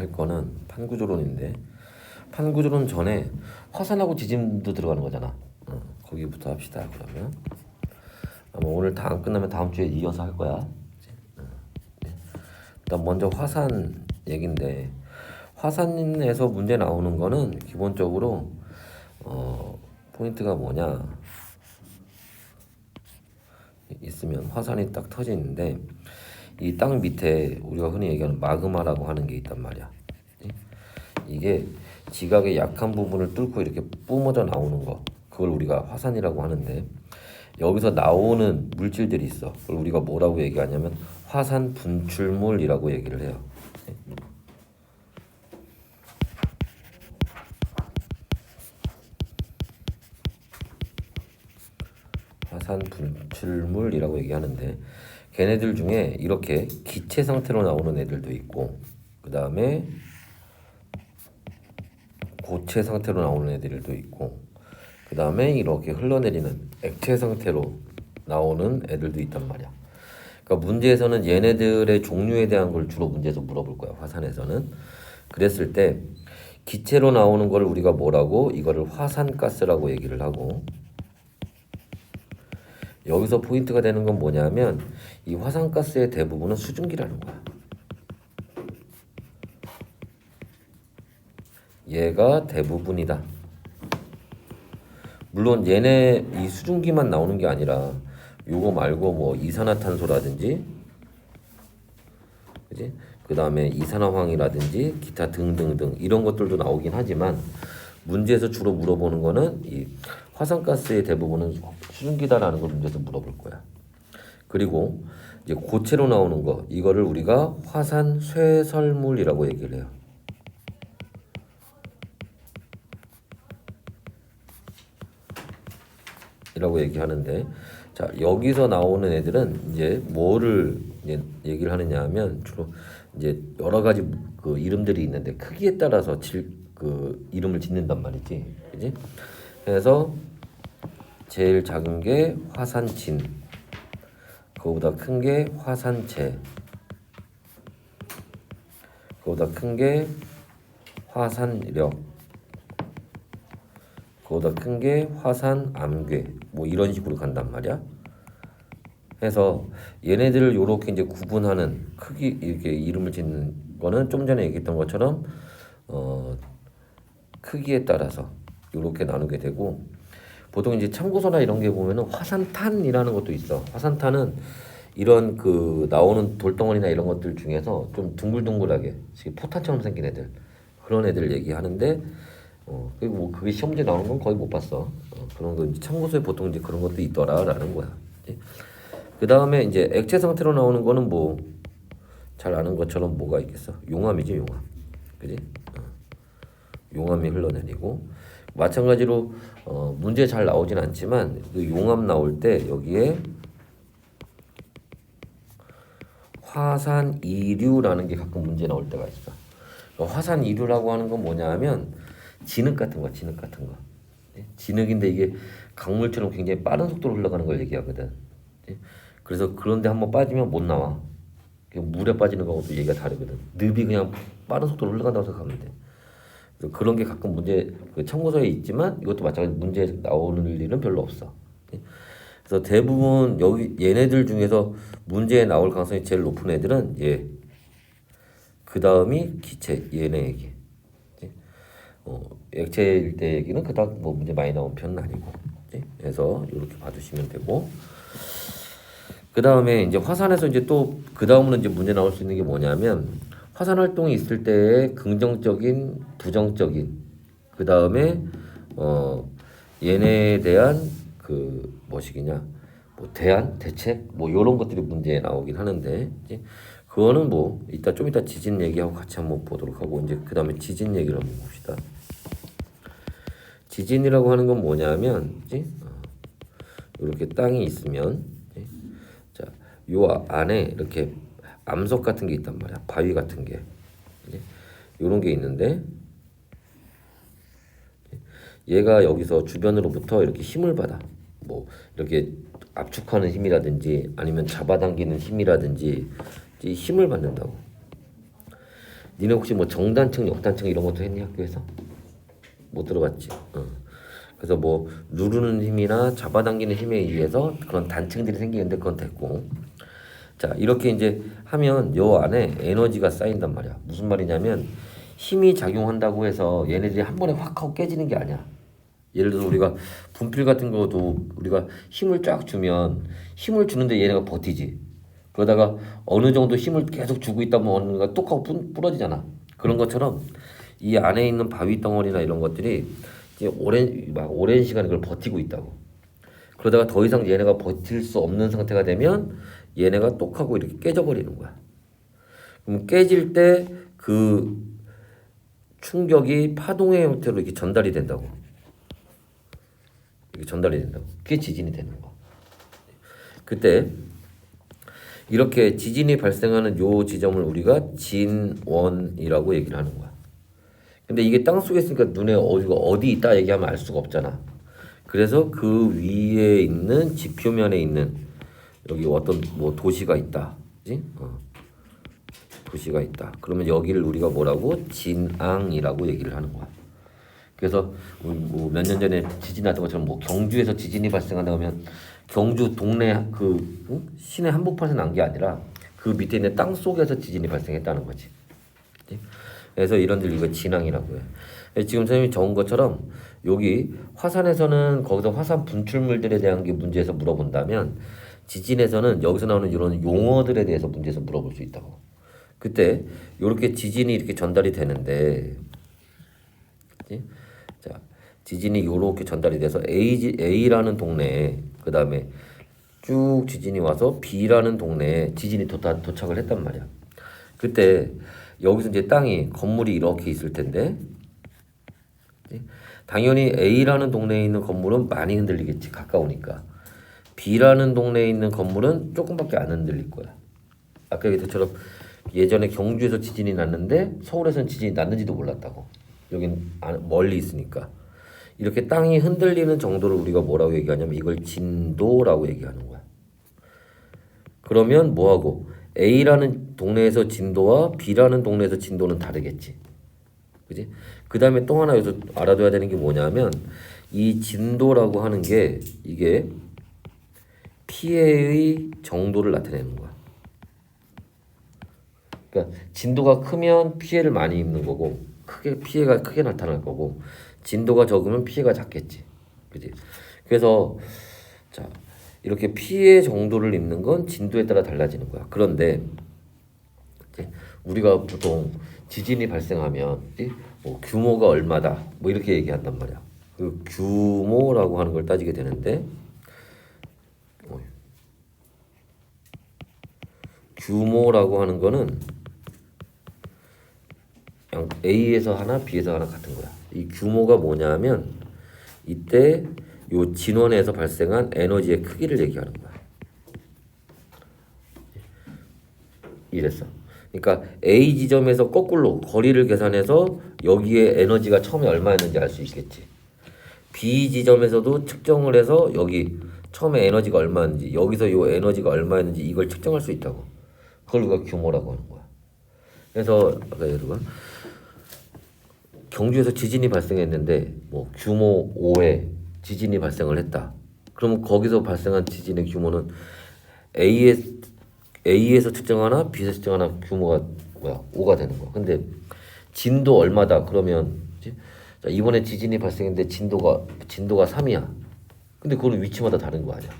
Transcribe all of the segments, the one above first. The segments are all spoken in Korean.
할 거는 판구조론인데, 판구조론 전에 화산하고 지진도 들어가는 거잖아. 거기부터 합시다. 그러면 아마 오늘 다 안 끝나면 다음 주에 이어서 할 거야. 네. 일단 먼저 화산 얘긴데, 화산에서 문제 나오는 거는 기본적으로 포인트가 뭐냐 있으면 화산이 딱 터지는데, 이 땅 밑에 우리가 흔히 얘기하는 마그마라고 하는 게 있단 말이야. 이게 지각의 약한 부분을 뚫고 이렇게 뿜어져 나오는 거, 그걸 우리가 화산이라고 하는데, 여기서 나오는 물질들이 있어. 그걸 우리가 뭐라고 얘기하냐면 화산 분출물이라고 얘기를 해요. 화산 분출물이라고 얘기하는데, 걔네들 중에 이렇게 기체 상태로 나오는 애들도 있고, 그 다음에 고체 상태로 나오는 애들도 있고, 그 다음에 이렇게 흘러내리는 액체 상태로 나오는 애들도 있단 말이야. 그러니까 문제에서는 얘네들의 종류에 대한 걸 주로 문제에서 물어볼 거야. 화산에서는. 그랬을 때 기체로 나오는 걸 우리가 뭐라고, 이거를 화산가스라고 얘기를 하고, 여기서 포인트가 되는 건 뭐냐면 이 화산가스의 대부분은 수증기라는 거야. 얘가 대부분이다. 물론 얘네 이 수증기만 나오는 게 아니라 요거 말고 뭐 이산화탄소라든지, 그지? 그 다음에 이산화황이라든지 기타 등등등 이런 것들도 나오긴 하지만, 문제에서 주로 물어보는 거는 이 화산가스의 대부분은 수증기다라는 걸 문제에서 물어볼 거야. 그리고 이제 고체로 나오는 거, 이거를 우리가 화산 쇠설물이라고 얘기를 해요. 이라고 얘기하는데, 자, 여기서 나오는 애들은 이제 뭐를 이제 얘기를 하느냐 하면, 주로 이제 여러 가지 그 이름들이 있는데 크기에 따라서 그 이름을 짓는단 말이지, 그지? 그래서 제일 작은 게 화산진, 그거보다 큰 게 화산재, 그거보다 큰 게 화산력, 그거보다 큰 게 화산암괴, 뭐 이런 식으로 간단 말이야. 해서 얘네들을 요렇게 이제 구분하는 크기, 이렇게 이름을 짓는 거는 좀 전에 얘기했던 것처럼 크기에 따라서 요렇게 나누게 되고, 보통 이제 참고서나 이런 게 보면은 화산탄이라는 것도 있어. 화산탄은 이런 그 나오는 돌덩어리나 이런 것들 중에서 좀 둥글둥글하게 포탄처럼 생긴 애들, 그런 애들 얘기하는데, 그리고 뭐 그게 시험지에 나오는 건 거의 못 봤어. 그런 거 이제 참고서에 보통 이제 그런 것도 있더라라는 거야. 그 다음에 이제 액체 상태로 나오는 거는 뭐 잘 아는 것처럼 뭐가 있겠어? 용암이지, 용암. 그지? 용암이 흘러내리고, 마찬가지로 문제 잘 나오진 않지만 그 용암 나올 때 여기에 화산 이류라는 게 가끔 문제 나올 때가 있어. 화산 이류라고 하는 건 뭐냐 하면 진흙 같은 거, 진흙 같은 거. 진흙인데 이게 강물처럼 굉장히 빠른 속도로 흘러가는 걸 얘기하거든. 그래서 그런데 한번 빠지면 못 나와. 물에 빠지는 거하고도 얘기가 다르거든. 늪이 그냥 빠른 속도로 흘러간다고 생각하면 돼. 그래서 그런 게 가끔 문제 그 참고서에 있지만 이것도 마찬가지로 문제 나오는 일은 별로 없어. 그래서 대부분 여기 얘네들 중에서 문제에 나올 가능성이 제일 높은 애들은 얘, 그 다음이 기체, 얘네 얘기. 액체일 때 얘기는 그닥 뭐 문제 많이 나온 편은 아니고. 그래서 이렇게 봐주시면 되고, 그 다음에 이제 화산에서 이제 또 그 다음으로 이제 문제 나올 수 있는 게 뭐냐면, 화산 활동이 있을 때의 긍정적인, 부정적인, 그 다음에 얘네에 대한 그 뭐시기냐, 뭐 대안, 대책, 뭐 이런 것들이 문제에 나오긴 하는데, 이제 그거는 뭐 이따 좀 이따 지진 얘기하고 같이 한번 보도록 하고, 이제 그 다음에 지진 얘기를 한번 봅시다. 지진이라고 하는 건 뭐냐면, 이렇게 땅이 있으면, 자, 요 안에 이렇게 암석 같은 게 있단 말이야. 바위 같은 게. 요런 게 있는데, 얘가 여기서 주변으로부터 이렇게 힘을 받아. 뭐 이렇게 압축하는 힘이라든지 아니면 잡아당기는 힘이라든지 힘을 받는다고. 니네 혹시 뭐 정단층, 역단층 이런 것도 했니 학교에서? 못 들어봤지. 그래서 뭐 누르는 힘이나 잡아당기는 힘에 의해서 그런 단층들이 생기는데 그건 됐고. 자, 이렇게 이제 하면 요 안에 에너지가 쌓인단 말이야. 무슨 말이냐면 힘이 작용한다고 해서 얘네들이 한 번에 확 하고 깨지는 게 아니야. 예를 들어서 우리가 분필 같은 것도 우리가 힘을 쫙 주면 힘을 주는데 얘네가 버티지. 그러다가 어느 정도 힘을 계속 주고 있다 보면 어느 순간 뚝 하고 부러지잖아. 그런 것처럼 이 안에 있는 바위 덩어리나 이런 것들이 이제 오랜 시간 그걸 버티고 있다고. 그러다가 더 이상 얘네가 버틸 수 없는 상태가 되면 얘네가 똑 하고 이렇게 깨져버리는 거야. 그럼 깨질 때 그 충격이 파동의 형태로 이렇게 전달이 된다고. 이게 전달이 된다고. 그게 지진이 되는 거야. 그때 이렇게 지진이 발생하는 요 지점을 우리가 진원이라고 얘기를 하는 거야. 근데 이게 땅속에 있으니까 눈에 어디 있다 얘기하면 알 수가 없잖아. 그래서 그 위에 있는 지표면에 있는 여기 어떤 뭐 도시가 있다. 그지? 도시가 있다. 그러면 여기를 우리가 뭐라고? 진앙이라고 얘기를 하는 거야. 그래서 뭐 몇 년 전에 지진 났던 것처럼 뭐 경주에서 지진이 발생한다 하면 경주 동네 그 시내 한복판에서 난 게 아니라 그 밑에 있는 땅 속에서 지진이 발생했다는 거지. 그치? 그래서 이런들 이거 진앙이라고 해. 지금 선생님이 적은 것처럼 여기 화산에서는 거기서 화산 분출물들에 대한 게 문제에서 물어본다면 지진에서는 여기서 나오는 이런 용어들에 대해서 문제에서 물어볼 수 있다고. 그때 이렇게 지진이 이렇게 전달이 되는데, 그치? 자, 지진이 이렇게 전달이 돼서 A라는 동네에 그 다음에 쭉 지진이 와서 B라는 동네에 지진이 도착을 했단 말이야. 그때 여기서 이제 땅이 건물이 이렇게 있을 텐데, 그치? 당연히 A라는 동네에 있는 건물은 많이 흔들리겠지. 가까우니까. B라는 동네에 있는 건물은 조금밖에 안 흔들릴 거야. 아까 얘기했처럼 예전에 경주에서 지진이 났는데 서울에서는 지진이 났는지도 몰랐다고. 여긴 멀리 있으니까. 이렇게 땅이 흔들리는 정도를 우리가 뭐라고 얘기하냐면 이걸 진도라고 얘기하는 거야. 그러면 뭐하고 A라는 동네에서 진도와 B라는 동네에서 진도는 다르겠지. 그지? 그 다음에 또 하나 여기서 알아둬야 되는 게 뭐냐면 이 진도라고 하는 게 이게 피해의 정도를 나타내는 거야. 그러니까 진도가 크면 피해를 많이 입는 거고 피해가 크게 나타날 거고 진도가 적으면 피해가 작겠지. 그지? 그래서 자, 이렇게 피해 정도를 입는 건 진도에 따라 달라지는 거야. 그런데 이제 우리가 보통 지진이 발생하면 뭐 규모가 얼마다 뭐 이렇게 얘기한단 말이야. 그 규모라고 하는 걸 따지게 되는데 규모라고 하는 거는 A에서 하나, B에서 하나 같은 거야. 이 규모가 뭐냐면 이때 요 진원에서 발생한 에너지의 크기를 얘기하는 거야. 이랬어. 그러니까 A 지점에서 거꾸로 거리를 계산해서 여기에 에너지가 처음에 얼마였는지 알 수 있겠지. B 지점에서도 측정을 해서 여기 처음에 에너지가 얼마였는지 여기서 요 에너지가 얼마였는지 이걸 측정할 수 있다고. 그걸 우리가 규모라고 하는 거야. 그래서 아까 예를들어 경주에서 지진이 발생했는데 뭐 규모 5의 지진이 발생을 했다. 그러면 거기서 발생한 지진의 규모는 A에서 측정하나 B에서 측정하나 규모가 5가 되는 거야. 근데 진도 얼마다 그러면 자, 이번에 지진이 발생했는데 진도가 3이야. 근데 그거는 위치마다 다른 거 아니야.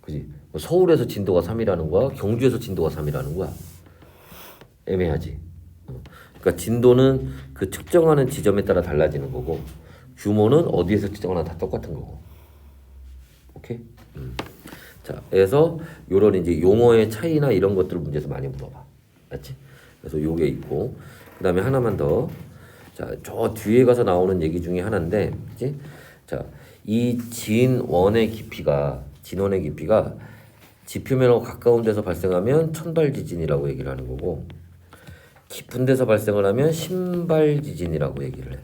그지? 서울에서 진도가 3이라는 거야. 경주에서 진도가 3이라는 거야. 애매하지. 그러니까 진도는 그 측정하는 지점에 따라 달라지는 거고 규모는 어디에서 측정하나 다 똑같은 거고. 오케이? 자, 그래서 요런 이제 용어의 차이나 이런 것들 문제에서 많이 물어봐. 맞지? 그래서 요게 있고 그다음에 하나만 더. 자, 저 뒤에 가서 나오는 얘기 중에 하나인데, 그치? 자, 이 진원의 깊이가 지표면하고 가까운 데서 발생하면 천발 지진이라고 얘기를 하는 거고 깊은 데서 발생을 하면 신발 지진이라고 얘기를 해.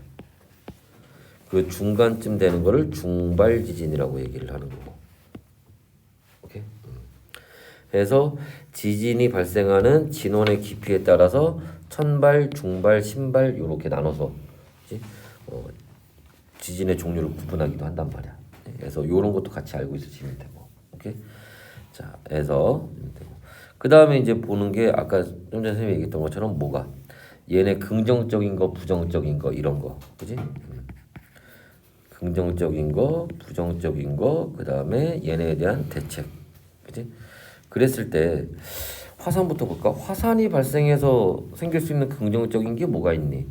그 중간쯤 되는 거를 중발 지진이라고 얘기를 하는 거고. 오케이? 해서 지진이 발생하는 진원의 깊이에 따라서 천발, 중발, 신발 이렇게 나눠서 그치? 지진의 종류를 구분하기도 한단 말이야. 그래서 이런 것도 같이 알고 있으시면 되고, 오케이? 자, 해서 그 다음에 이제 보는 게 아까 좀 전에 선생님이 얘기했던 것처럼 뭐가 얘네 긍정적인 거, 부정적인 거 이런 거, 그지? 긍정적인 거, 부정적인 거, 그 다음에 얘네에 대한 대책, 그지? 그랬을 때 화산부터 볼까? 화산이 발생해서 생길 수 있는 긍정적인 게 뭐가 있니?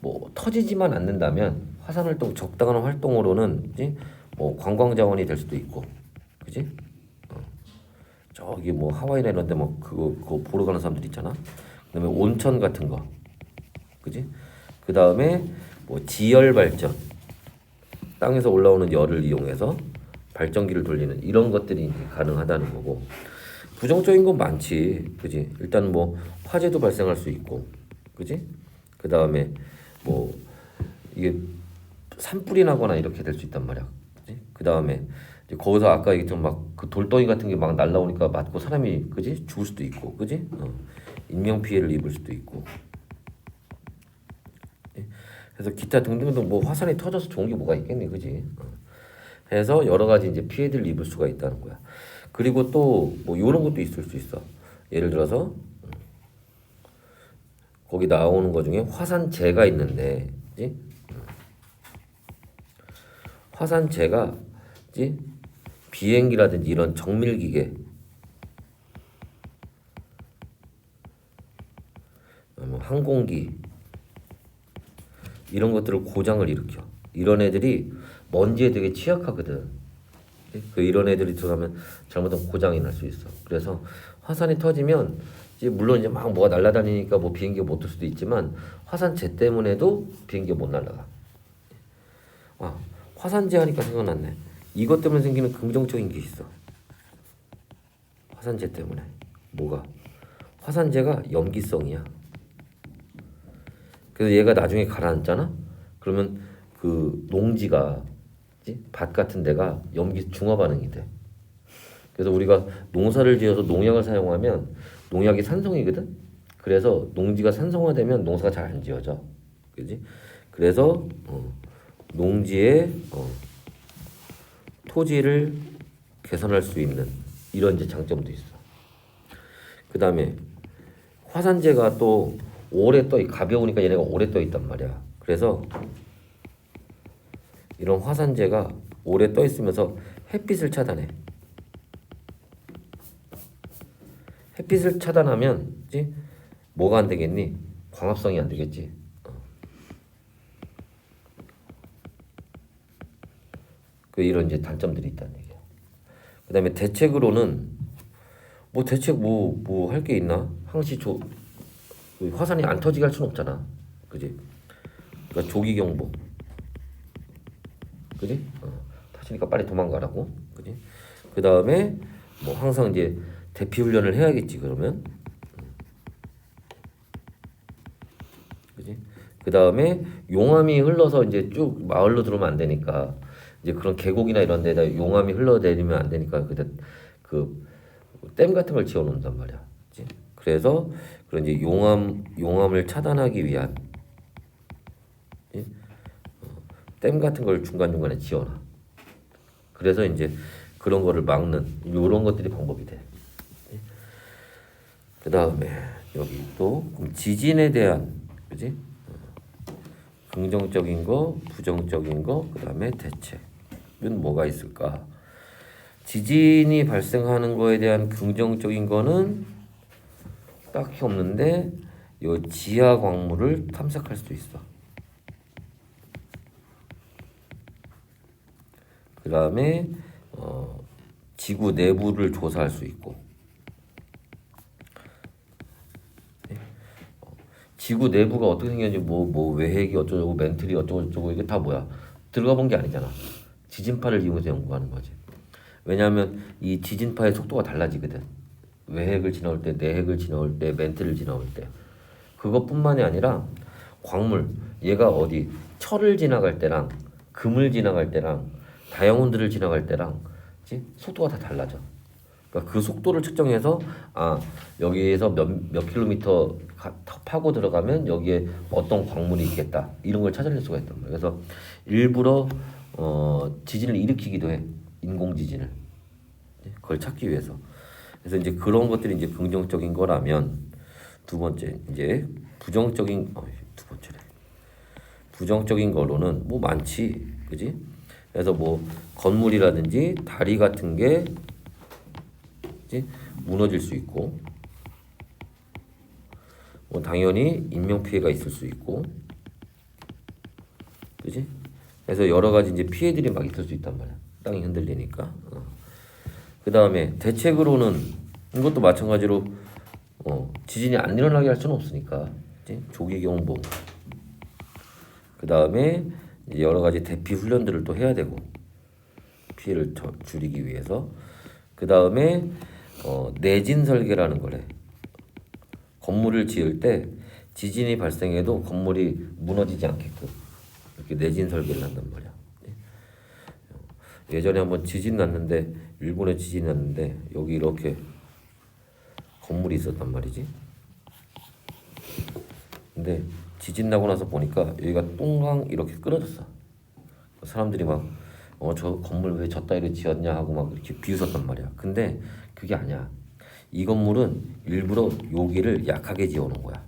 뭐 터지지만 않는다면 화산 활동 적당한 활동으로는 그지? 뭐 관광 자원이 될 수도 있고, 그지? 저기 뭐 하와이나 이런 데 뭐 그거 보러 가는 사람들 있잖아. 그다음에 온천 같은 거. 그지? 그다음에 뭐 지열 발전. 땅에서 올라오는 열을 이용해서 발전기를 돌리는 이런 것들이 가능하다는 거고. 부정적인 건 많지. 그지? 일단 뭐 화재도 발생할 수 있고. 그지? 그다음에 뭐 이게 산불이 나거나 이렇게 될 수 있단 말이야. 그지? 그다음에 거기서 아까 얘기했던 막 그 돌덩이 같은 게 막 날라오니까 맞고 사람이 그지 죽을 수도 있고 그지 인명 피해를 입을 수도 있고 그래서 기타 등등등 뭐 화산이 터져서 좋은 게 뭐가 있겠니 그지 해서 여러 가지 이제 피해들을 입을 수가 있다는 거야. 그리고 또 뭐 이런 것도 있을 수 있어. 예를 들어서 거기 나오는 것 중에 화산재가 있는데 그지 화산재가 그지 비행기라든지 이런 정밀기계 항공기 이런 것들을 고장을 일으켜. 이런 애들이 먼지에 되게 취약하거든. 그 이런 애들이 들어가면 잘못하면 고장이 날 수 있어. 그래서 화산이 터지면 이제 물론 이제 막 뭐가 날아다니니까 뭐 비행기가 못 뜰 수도 있지만 화산재 때문에도 비행기가 못 날아가. 아, 화산재 하니까 생각났네. 이것 때문에 생기는 긍정적인 게 있어. 화산재 때문에. 뭐가? 화산재가 염기성이야. 그래서 얘가 나중에 가라앉잖아? 그러면 그 농지가 밭 같은 데가 염기 중화 반응이 돼. 그래서 우리가 농사를 지어서 농약을 사용하면 농약이 산성이거든? 그래서 농지가 산성화되면 농사가 잘 안 지어져. 그지? 그래서 농지에 토지를 개선할 수 있는 이런 이제 장점도 있어. 그 다음에 화산재가 또 오래 가벼우니까 얘네가 오래 떠 있단 말이야. 그래서 이런 화산재가 오래 떠 있으면서 햇빛을 차단해. 햇빛을 차단하면 이제 뭐가 안 되겠니? 광합성이 안 되겠지. 그 이런 이제 단점들이 있다는 얘기야. 그다음에 대책으로는 뭐 대책 뭐 할 게 있나? 그 화산이 안 터지게 할 수는 없잖아. 그지? 그러니까 조기 경보. 그지? 터지니까 빨리 도망가라고. 그지? 그다음에 뭐 항상 이제 대피 훈련을 해야겠지 그러면. 그지? 그다음에 용암이 흘러서 이제 쭉 마을로 들어오면 안 되니까 이제 그런 계곡이나 이런 데다 용암이 흘러내리면 안 되니까 그 댐 같은 걸 지어 놓는단 말이야. 그치? 그래서 그런 이제 용암을 차단하기 위한 댐 같은 걸 중간중간에 지어놔. 그래서 이제 그런 거를 막는 이런 것들이 방법이 돼. 그 다음에 여기 또 지진에 대한 그지? 긍정적인 거, 부정적인 거, 그 다음에 대책은 뭐가 있을까? 지진이 발생하는 거에 대한 긍정적인 거는 딱히 없는데 요 지하 광물을 탐색할 수 있어. 그 다음에 지구 내부를 조사할 수 있고 지구 내부가 어떻게 생겼는지 뭐 외핵이 어쩌고 멘틀이 어쩌고 이게 다 뭐야? 들어가 본 게 아니잖아. 지진파를 이용해서 연구하는 거지. 왜냐하면 이 지진파의 속도가 달라지거든. 외핵을 지나올 때, 내핵을 지나올 때, 멘틀을 지나올 때. 그것뿐만이 아니라 광물, 얘가 어디 철을 지나갈 때랑 금을 지나갈 때랑 다이아몬드를 지나갈 때랑 속도가 다 달라져. 그러니까 그 속도를 측정해서 여기에서 몇 킬로미터 파고 들어가면 여기에 어떤 광물이 있겠다 이런 걸 찾아낼 수가 있단 말이에요. 그래서 일부러 지진을 일으키기도 해. 인공 지진을. 그걸 찾기 위해서. 그래서 이제 그런 것들이 이제 긍정적인 거라면 두 번째 이제 부정적인 거로는 뭐 많지, 그지? 그래서 뭐 건물이라든지 다리 같은 게 이제 무너질 수 있고, 뭐 당연히 인명 피해가 있을 수 있고, 그지? 그래서 여러 가지 이제 피해들이 막 있을 수 있단 말이야. 땅이 흔들리니까. 그 다음에 대책으로는 이것도 마찬가지로 지진이 안 일어나게 할 수는 없으니까 이제 조기 경보. 그 다음에 여러 가지 대피 훈련들을 또 해야 되고 피해를 줄이기 위해서. 그 다음에 내진 설계라는 거래. 건물을 지을 때 지진이 발생해도 건물이 무너지지 않게끔 이렇게 내진 설계를 한단 말이야. 예전에 한번 지진 났는데 일본에 지진 났는데 여기 이렇게 건물이 있었단 말이지. 근데 지진 나고 나서 보니까 여기가 똥강 이렇게 끊어졌어. 사람들이 막 저 건물 왜 저따위로 지었냐 하고 막 이렇게 비웃었단 말이야. 근데 그게 아니야. 이 건물은 일부러 여기를 약하게 지어놓은 거야.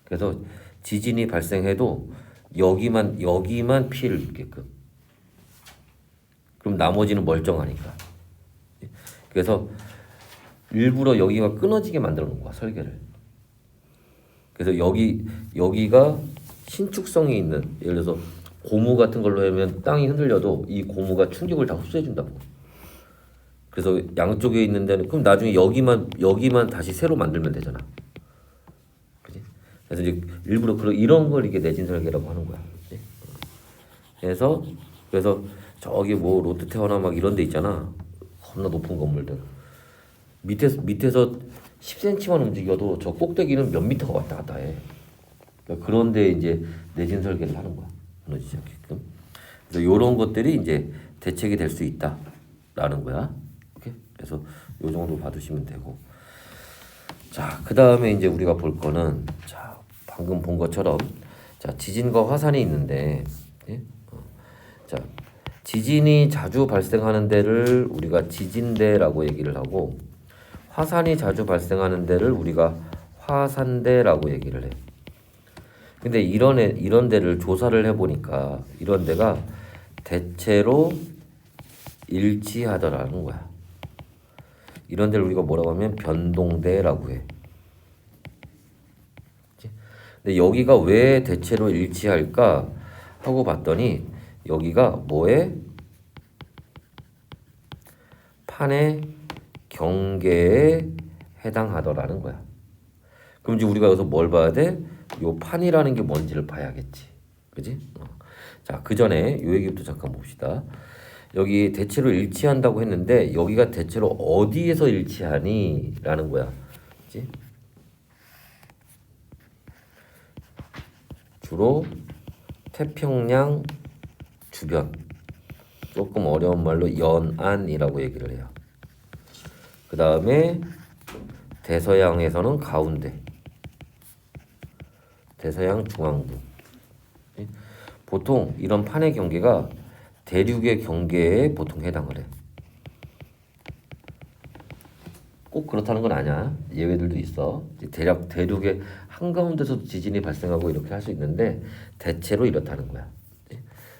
그래서 지진이 발생해도 여기만 피해를 입게끔. 그럼 나머지는 멀쩡하니까. 그래서 일부러 여기가 끊어지게 만들어 놓은 거야, 설계를. 그래서 여기가 신축성이 있는, 예를 들어서 고무 같은 걸로 하면 땅이 흔들려도 이 고무가 충격을 다 흡수해 준다고. 그래서 양쪽에 있는 데는 그럼 나중에 여기만 다시 새로 만들면 되잖아. 그지? 그래서 이제 일부러 이런 걸 이게 내진 설계라고 하는 거야. 그지? 그래서 저기 뭐 롯데타워나 막 이런 데 있잖아. 겁나 높은 건물들. 밑에서 10cm만 움직여도 저 꼭대기는 몇 미터가 왔다 갔다 해. 그러니까 그런데 이제 내진 설계를 하는 거야. 무너지지 않게끔. 그래서 이런 것들이 이제 대책이 될 수 있다라는 거야. 오케이? 그래서 요 정도 봐두시면 되고. 자, 그 다음에 이제 우리가 볼 거는 자, 방금 본 것처럼 자, 지진과 화산이 있는데, 예? 자, 지진이 자주 발생하는 데를 우리가 지진대라고 얘기를 하고, 화산이 자주 발생하는 데를 우리가 화산대라고 얘기를 해. 근데 이런 데를 조사를 해보니까 이런 데가 대체로 일치하더라는 거야. 이런 데를 우리가 뭐라고 하면 변동대라고 해. 근데 여기가 왜 대체로 일치할까 하고 봤더니 여기가 뭐에? 판의 경계에 해당하더라는 거야. 그럼 이제 우리가 여기서 뭘 봐야 돼? 요 판이라는 게 뭔지를 봐야겠지. 그지? 자, 그 전에 요 얘기부터 잠깐 봅시다. 여기 대체로 일치한다고 했는데 여기가 대체로 어디에서 일치하니? 라는 거야. 그지? 주로 태평양 주변. 조금 어려운 말로 연안이라고 얘기를 해요. 그 다음에 대서양에서는 가운데. 대서양 중앙부. 보통 이런 판의 경계가 대륙의 경계에 보통 해당을 해. 꼭 그렇다는 건 아니야. 예외들도 있어. 대략 대륙의 한가운데서 지진이 발생하고 이렇게 할 수 있는데 대체로 이렇다는 거야.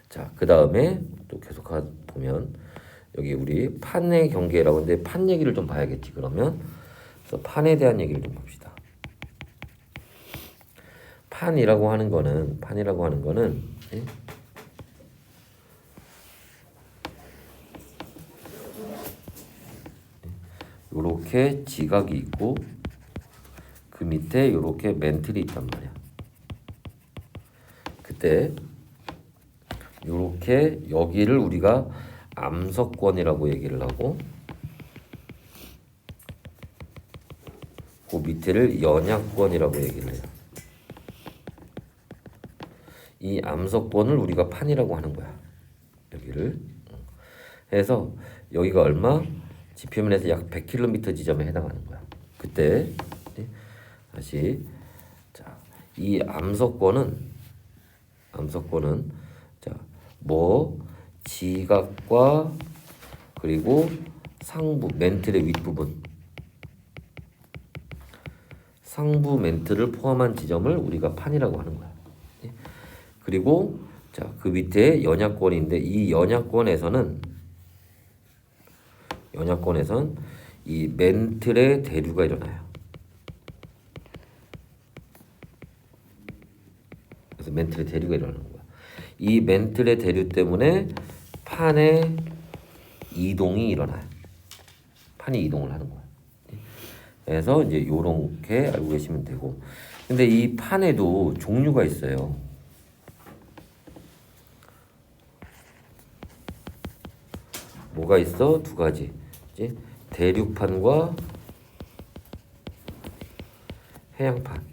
자, 그 다음에 또 계속 보면 여기 우리 판의 경계라고 하는데 판 얘기를 좀 봐야겠지. 그러면 그래서 판에 대한 얘기를 좀 봅시다. 판이라고 하는 거는 요렇게 지각이 있고 그 밑에 요렇게 멘틀이 있단 말이야. 그때 요렇게 여기를 우리가 암석권이라고 얘기를 하고 그 밑에를 연약권이라고 얘기를 해요. 이 암석권을 우리가 판이라고 하는 거야. 여기를. 해서 여기가 얼마? 지표면에서 약 100km 지점에 해당하는 거야. 그때 다시 자, 이 암석권은 자, 뭐 지각과 그리고 상부 멘틀의 윗부분 상부 멘틀을 포함한 지점을 우리가 판이라고 하는 거야. 그리고 자, 그 밑에 연약권인데 이 연약권에서는 이 멘틀의 대류가 일어나요. 그래서 멘틀의 대류가 일어나는 거야. 이 멘틀의 대류 때문에 판의 이동이 일어나요. 판이 이동을 하는 거야. 그래서 이제 요렇게 알고 계시면 되고. 근데 이 판에도 종류가 있어요. 뭐가 있어? 두 가지. 대륙판과 해양판.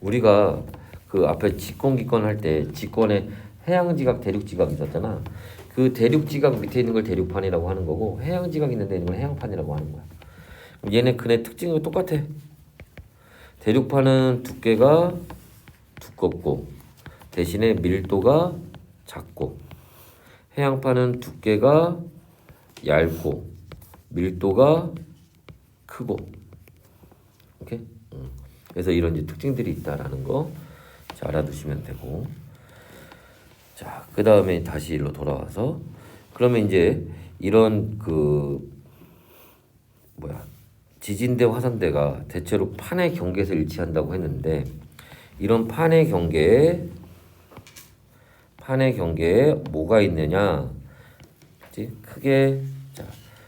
우리가 그 앞에 직권기권 할 때 직권에 해양지각, 대륙지각 있었잖아. 그 대륙지각 밑에 있는 걸 대륙판이라고 하는 거고 해양지각 있는 데 있는 걸 해양판이라고 하는 거야. 얘네 그네 특징이 똑같아. 대륙판은 두께가 두껍고 대신에 밀도가 작고 해양판은 두께가 얇고 밀도가 크고. 오케이? 그래서 이런 이제 특징들이 있다라는 거 잘 알아두시면 되고. 자, 그 다음에 다시 일로 돌아와서 그러면 이제 이런 지진대 화산대가 대체로 판의 경계에서 일치한다고 했는데 이런 판의 경계에 뭐가 있느냐? 크게 자,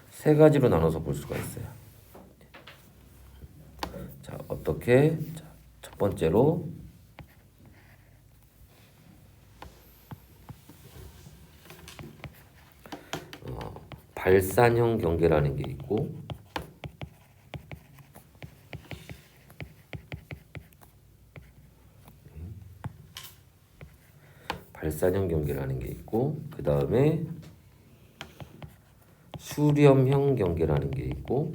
세 가지로 나눠서 볼 수가 있어요. 자, 어떻게? 자, 첫 번째로 발산형 경계라는 게 있고 그 다음에 수렴형 경계라는 게 있고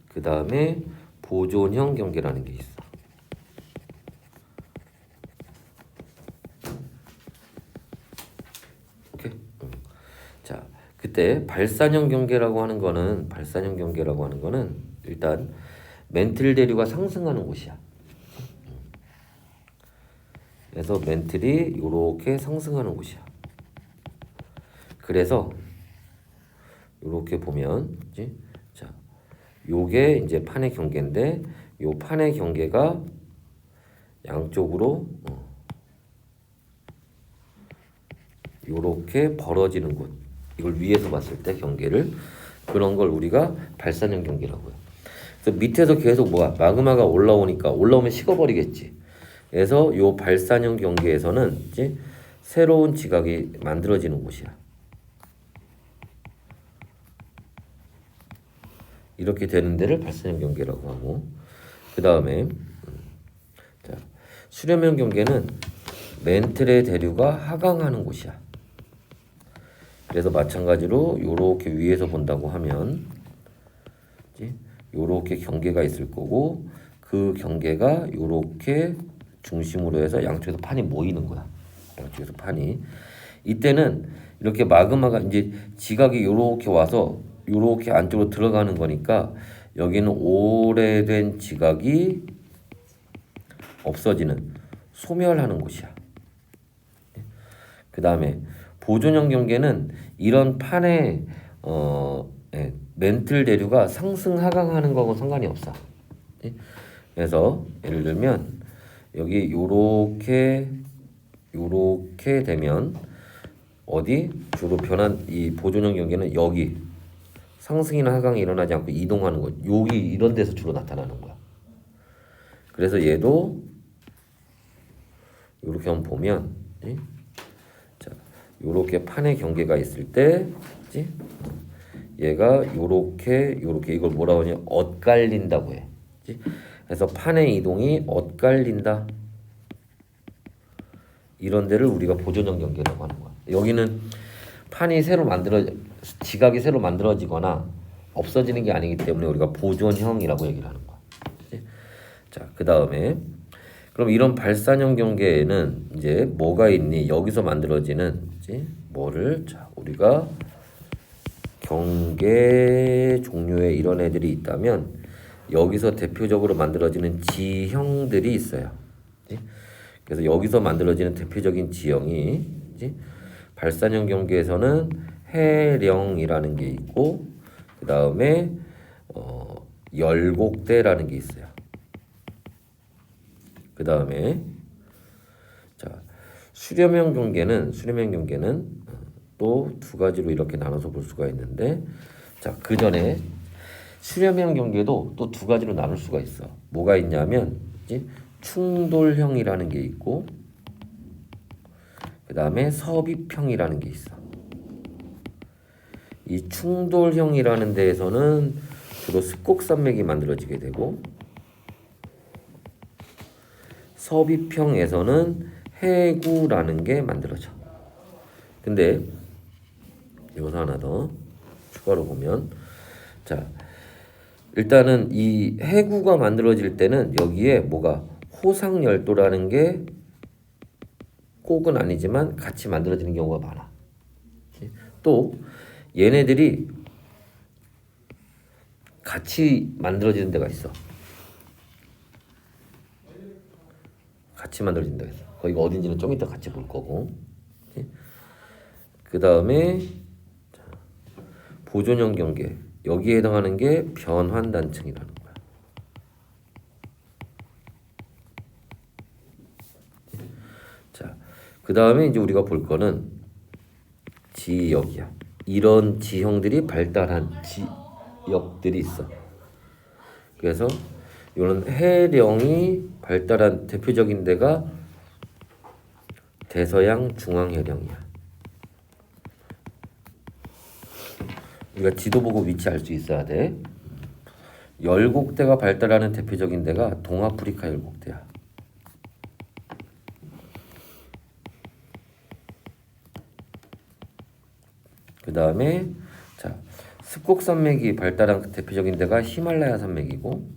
그 다음에 보존형 경계라는 게 있어. 오케이? 자, 그때 발산형 경계라고 하는 거는 일단 멘틀 대류가 상승하는 곳이야. 그래서 멘틀이 이렇게 상승하는 곳이야. 그래서 이렇게 보면 자, 요게 이제 판의 경계인데 요 판의 경계가 양쪽으로 요렇게 벌어지는 곳. 이걸 위에서 봤을 때 경계를 그런 걸 우리가 발산형 경계라고 해요. 그래서 밑에서 계속 마그마가 올라오면 식어버리겠지. 그래서 요 발산형 경계에서는 이제 새로운 지각이 만들어지는 곳이야. 이렇게 되는 데를 발산형 경계라고 하고 그 다음에 자, 수렴형 경계는 멘틀의 대류가 하강하는 곳이야. 그래서 마찬가지로 요렇게 위에서 본다고 하면 요렇게 경계가 있을 거고 그 경계가 요렇게 중심으로 해서 양쪽에서 판이 모이는 거야. 양쪽에서 판이. 이때는 이렇게 마그마가 이제 지각이 요렇게 와서 요렇게 안쪽으로 들어가는 거니까 여기는 오래된 지각이 없어지는 소멸하는 곳이야. 그 다음에 보존형 경계는 이런 판의 멘틀 대류가 상승 하강하는 거하고 상관이 없어. 그래서 예를 들면 여기 요렇게 되면 어디 주로 변한 이 보존형 경계는 여기 상승이나 하강이 일어나지 않고 이동하는 거. 여기 이런 데서 주로 나타나는 거야. 그래서 얘도 이렇게 한번 보면 자, 요렇게 판의 경계가 있을 때 얘가 요렇게 이걸 뭐라고 하냐? 엇갈린다고 해. 그래서 판의 이동이 엇갈린다. 이런 데를 우리가 보존형 경계라고 하는 거야. 여기는 판이 새로 지각이 새로 만들어지거나 없어지는 게 아니기 때문에 우리가 보존형이라고 얘기를 하는 거야. 그치? 자, 그 다음에 그럼 이런 발산형 경계에는 이제 뭐가 있니? 여기서 만들어지는 뭐를 자 우리가 경계 종류에 이런 애들이 있다면 여기서 대표적으로 만들어지는 지형들이 있어요. 그치? 그래서 여기서 만들어지는 대표적인 지형이 발산형 경계에서는 해령이라는 게 있고 그 다음에 열곡대라는 게 있어요. 그 다음에 자 수렴형 경계는 또 두 가지로 이렇게 나눠서 볼 수가 있는데 자 그 전에 수렴형 경계도 또 두 가지로 나눌 수가 있어. 뭐가 있냐면 충돌형이라는 게 있고 그 다음에 섭입형이라는 게 있어. 이 충돌형이라는 데에서는 주로 습곡산맥이 만들어지게 되고 섭입형에서는 해구라는 게 만들어져. 근데 여기서 하나 더 추가로 보면 자 일단은 이 해구가 만들어질 때는 여기에 뭐가 호상열도라는 게 꼭은 아니지만 같이 만들어지는 경우가 많아. 또 얘네들이 같이 만들어지는 데가 있어. 같이 만들어진 데가 있어. 거기가 어딘지는 좀 이따 같이 볼 거고. 그 다음에 보존형 경계. 여기에 해당하는 게 변환단층이라는 거야. 자, 그 다음에 이제 우리가 볼 거는 지역이야. 이런 지형들이 발달한 지역들이 있어. 그래서 이런 해령이 발달한 대표적인 데가 대서양 중앙해령이야. 우리가 지도 보고 위치 알 수 있어야 돼. 열곡대가 발달하는 대표적인 데가 동아프리카 열곡대야. 그 다음에 자 습곡산맥이 발달한 대표적인 데가 히말라야 산맥이고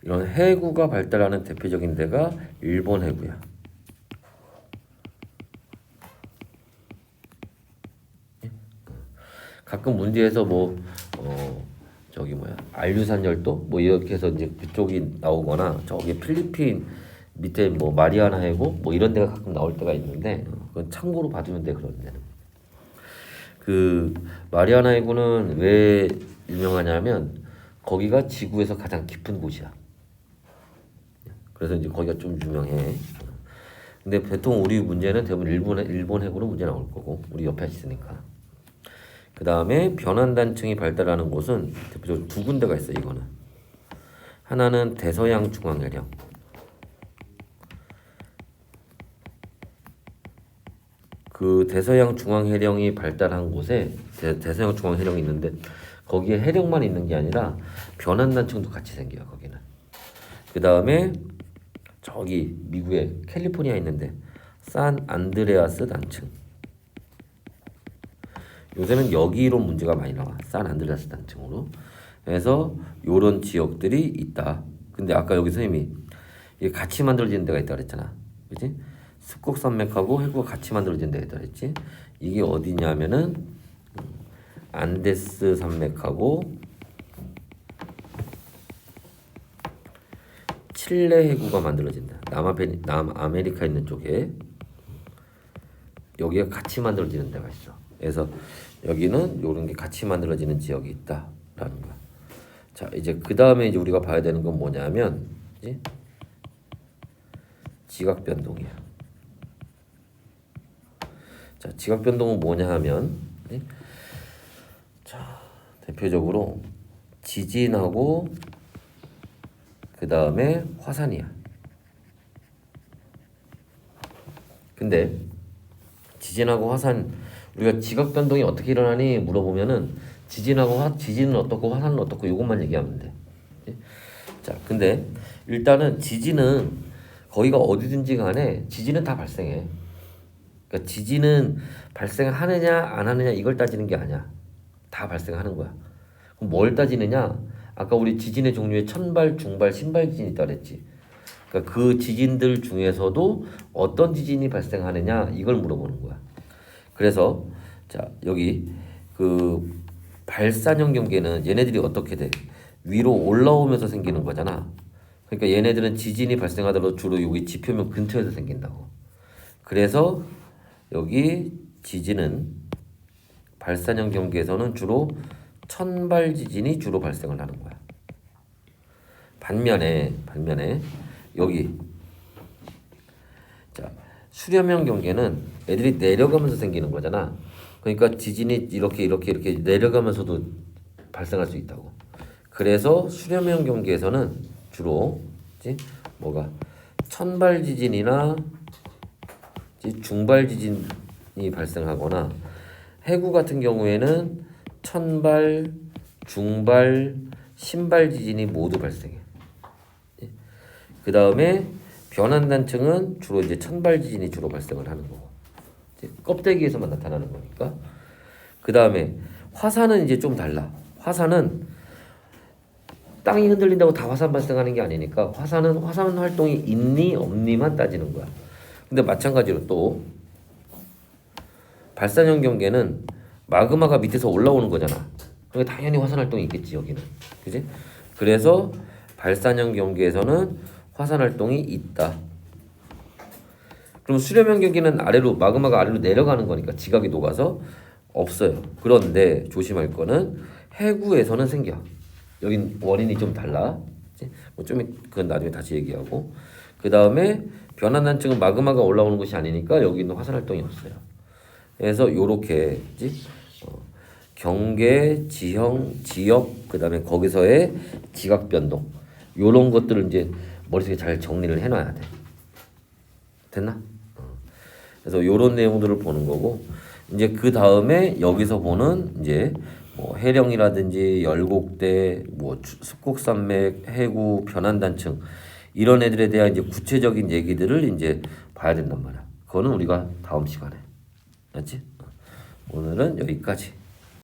이런 해구가 발달하는 대표적인 데가 일본 해구야. 가끔 문제에서 저기 알류산 열도 뭐 이렇게 해서 이제 그쪽이 나오거나 저기 필리핀 밑에 뭐 마리아나 해구 뭐 이런 데가 가끔 나올 때가 있는데 그건 참고로 봐두면 돼. 그런 데는 그 마리아나 해구는 왜 유명하냐면 거기가 지구에서 가장 깊은 곳이야. 그래서 이제 거기가 좀 유명해. 근데 보통 우리 문제는 대부분 일본 해구로 문제 나올 거고 우리 옆에 있으니까. 그 다음에 변환단층이 발달하는 곳은 대표적으로 두 군데가 있어. 이거는 하나는 대서양 중앙해령. 그 대서양 중앙해령이 발달한 곳에 대서양 중앙해령이 있는데 거기에 해령만 있는 게 아니라 변환단층도 같이 생겨요. 거기는. 그 다음에 저기 미국의 캘리포니아 있는데 산 안드레아스 단층. 요새는 여기로 문제가 많이 나와. 산 안드레아스 단층으로. 그래서 요런 지역들이 있다. 근데 아까 여기 선생님이 이게 같이 만들어지는 데가 있다 그랬잖아. 그치? 습곡산맥하고 해구가 같이 만들어지는 데가 있다 그랬지. 이게 어디냐면은 안데스 산맥하고 칠레 해구가 만들어진다. 남아메리카 있는 쪽에 여기가 같이 만들어지는 데가 있어. 그래서 여기는 이런 게 같이 만들어지는 지역이 있다라는 거야. 자, 이제 그 다음에 이제 우리가 봐야 되는 건 뭐냐면 지각 변동이야. 자, 지각 변동은 뭐냐 하면 자, 대표적으로 지진하고 그 다음에 화산이야. 근데 지진하고 화산 우리가 지각 변동이 어떻게 일어나니 물어보면은 지진은 어떻고 화산은 어떻고 이것만 얘기하면 돼. 자, 근데 일단은 지진은 거기가 어디든지 간에 지진은 다 발생해. 그러니까 지진은 발생하느냐 안 하느냐 이걸 따지는 게 아니야. 다 발생하는 거야. 그럼 뭘 따지느냐? 아까 우리 지진의 종류에 천발, 중발, 신발 지진이 있다 그랬지. 그러니까 그 지진들 중에서도 어떤 지진이 발생하느냐 이걸 물어보는 거야. 그래서 자 여기 그 발산형 경계는 얘네들이 어떻게 돼? 위로 올라오면서 생기는 거잖아. 그러니까 얘네들은 지진이 발생하더라도 주로 여기 지표면 근처에서 생긴다고. 그래서 여기 지진은 발산형 경계에서는 주로 천발 지진이 주로 발생을 하는 거야. 반면에 여기 자 수렴형 경계는 애들이 내려가면서 생기는 거잖아. 그러니까 지진이 이렇게 내려가면서도 발생할 수 있다고. 그래서 수렴형 경계에서는 주로 뭐가 천발 지진이나 중발 지진이 발생하거나 해구 같은 경우에는 천발, 중발, 신발 지진이 모두 발생해. 그 다음에 변환단층은 주로 이제 천발 지진이 주로 발생을 하는 거고, 껍데기에서만 나타나는 거니까. 그 다음에 화산은 이제 좀 달라. 화산은 땅이 흔들린다고 다 화산 발생하는 게 아니니까 화산 활동이 있니 없니만 따지는 거야. 근데 마찬가지로 또 발산형 경계는 마그마가 밑에서 올라오는 거잖아. 그러니까 당연히 화산 활동이 있겠지 여기는, 그지? 그래서 발산형 경계에서는 화산 활동이 있다. 그럼 수렴형 경계는 마그마가 아래로 내려가는 거니까 지각이 녹아서 없어요. 그런데 조심할 거는 해구에서는 생겨. 여긴 원인이 좀 달라. 그건 나중에 다시 얘기하고. 그 다음에 변환단층은 마그마가 올라오는 곳이 아니니까 여기는 화산 활동이 없어요. 그래서 요렇게 경계, 지형, 지역, 그 다음에 거기서의 지각 변동, 요런 것들을 이제 머릿속에 잘 정리를 해놔야 돼. 됐나? 그래서 요런 내용들을 보는 거고, 이제 그 다음에 여기서 보는 이제 뭐 해령이라든지 열곡대, 뭐 습곡산맥, 해구, 변환단층 이런 애들에 대한 이제 구체적인 얘기들을 이제 봐야 된단 말이야. 그거는 우리가 다음 시간에, 알지? 오늘은 여기까지.